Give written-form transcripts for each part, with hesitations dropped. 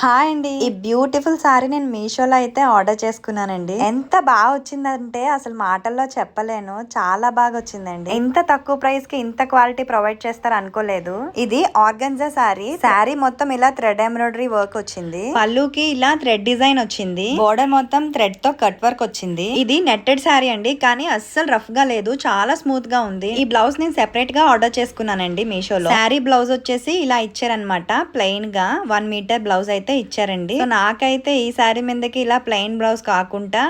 Hi అండి, ఈ beautiful sorry నేను మీషోలో అయితే ఆర్డర్ చేసుకున్నానండి. ఎంత బాగా వచ్చిందంటే అసలు మాటల్లో చెప్పలేను. చాలా బాగా వచ్చిందండి. ఇంత తక్కువ ప్రైస్ కి ఇంత క్వాలిటీ ప్రొవైడ్ చేస్తారు అనుకోలేదు. ఇది ఆర్గన్జా సారీ. సారీ మొత్తం ఇలా థ్రెడ్ ఎంబ్రాయిడరీ వర్క్ వచ్చింది. పళ్ళుకి ఇలా థ్రెడ్ డిజైన్ వచ్చింది. బోర్డర్ మొత్తం థ్రెడ్ తో కట్ వర్క్ వచ్చింది. ఇది నెట్టెడ్ సారీ అండి, కానీ అస్సలు రఫ్ గా లేదు, చాలా స్మూత్ గా ఉంది. ఈ బ్లౌజ్ నేను సెపరేట్ గా ఆర్డర్ చేసుకున్నానండి మీషోలో. సారీ బ్లౌజ్ వచ్చేసి ఇలా ఇచ్చారనమాట, ప్లెయిన్ గా 1 మీటర్ బ్లౌజ్ అయితే ఇచ్చారండి. సో నాకైతే ఈ శారీ మీదకి ఇలా ప్లెయిన్ బ్లౌజ్ కాకుండా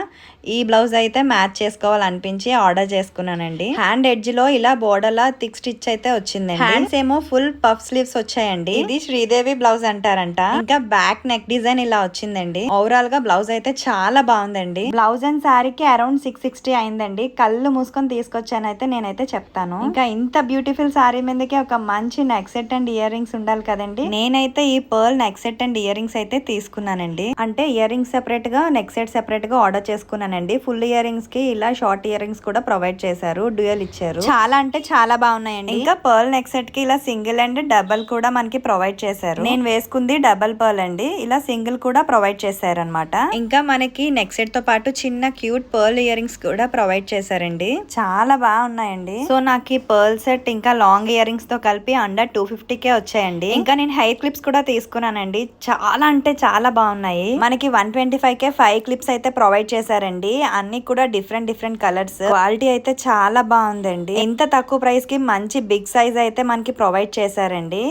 ఈ బ్లౌజ్ అయితే మ్యాచ్ చేసుకోవాలనిపించి ఆర్డర్ చేసుకున్నానండి. హ్యాండ్ ఎడ్జ్ లో ఇలా బోర్డర్ లా థిక్ స్టిచ్ అయితే వచ్చిందండి. హ్యాండ్స్ ఏమో ఫుల్ పఫ్ స్లీవ్స్ వచ్చాయండి. ఇది శ్రీదేవి బ్లౌజ్ అంటారంట. ఇంకా బ్యాక్ నెక్ డిజైన్ ఇలా వచ్చిందండి. ఓవరాల్ గా బ్లౌజ్ అయితే చాలా బాగుందండి. బ్లౌజ్ అండ్ శారీకి అరౌండ్ 660 అయిందండి. కళ్ళు మూసుకొని తీసుకొచ్చాను అయితే నేనైతే చెప్తాను. ఇంకా ఇంత బ్యూటిఫుల్ శారీ మీదకి ఒక మంచి neck set and ear rings ఉండాలి కదండి. నేనైతే ఈ pearl neck set and ear rings అయితే తీసుకున్నానండి. అంటే ఇయర్ రింగ్స్ సెపరేట్ గా నెక్ సెట్ సెపరేట్ గా ఆర్డర్ చేసుకున్నానండి. ఫుల్ ఇయర్ రింగ్స్ కి ఇలా షార్ట్ ఇయర్ రింగ్స్ కూడా ప్రొవైడ్ చేశారు, డ్యూయల్ ఇచ్చారు. చాలా అంటే చాలా బాగున్నాయండి. ఇంకా పర్ల్ నెక్ సెట్ కి ఇలా సింగిల్ అండ్ డబల్ కూడా మనకి ప్రొవైడ్ చేశారు. నేను వేసుకుంది డబల్ పర్ల్ అండి, ఇలా సింగిల్ కూడా ప్రొవైడ్ చేశారు అనమాట. ఇంకా మనకి నెక్ సెట్ తో పాటు చిన్న క్యూట్ పర్ల్ ఇయర్ రింగ్స్ కూడా ప్రొవైడ్ చేశారండి. చాలా బాగున్నాయండి. సో నాకు ఈ పర్ల్ సెట్ ఇంకా లాంగ్ ఇయర్ రింగ్స్ తో కలిపి అండర్ 250కే వచ్చాయండి. ఇంకా నేను హెయిర్ క్లిప్స్ కూడా తీసుకున్నానండి. చాలా అంటే చాలా బాగున్నాయి. మనకి 125కే 5 క్లిప్స్ అయితే ప్రొవైడ్ చేశారండి. అన్ని కూడా డిఫరెంట్ కలర్స్. క్వాలిటీ అయితే చాలా బాగుందండి. ఇంత తక్కువ ప్రైస్ కి మంచి బిగ్ సైజ్ అయితే మనకి ప్రొవైడ్ చేశారండి.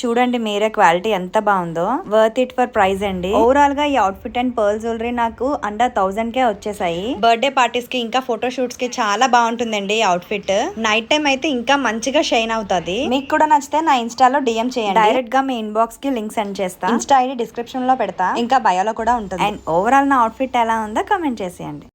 చూడండి మీరే క్వాలిటీ ఎంత బాగుందో. వర్త్ ఇట్ ఫర్ ప్రైస్ అండి. ఓవరాల్ గా ఈ అవుట్ఫిట్ అండ్ పర్ల్ జ్యువెలరీ నాకు అండర్ 1000కే వచ్చేసాయి. బర్త్డే పార్టీస్ కి ఇంకా ఫోటో షూట్స్ కి చాలా బాగుంటుందండి ఈ అవుట్ఫిట్. నైట్ టైం అయితే ఇంకా మంచిగా షైన్ అవుతుంది. మీకు కూడా నచ్చితే నా ఇన్స్టాలో డిఎం చేయండి. డైరెక్ట్ గా మీ ఇన్బాక్స్ కి లింక్ సెండ్ చేస్తా. ఇన్స్టా ఐడి డిస్క్రిప్షన్ లో పెడతా, ఇంకా బయోలో కూడా ఉంటుంది. అండ్ ఓవరాల్ నా అవుట్ఫిట్ ఎలా ఉందో కమెంట్ చేసేయండి.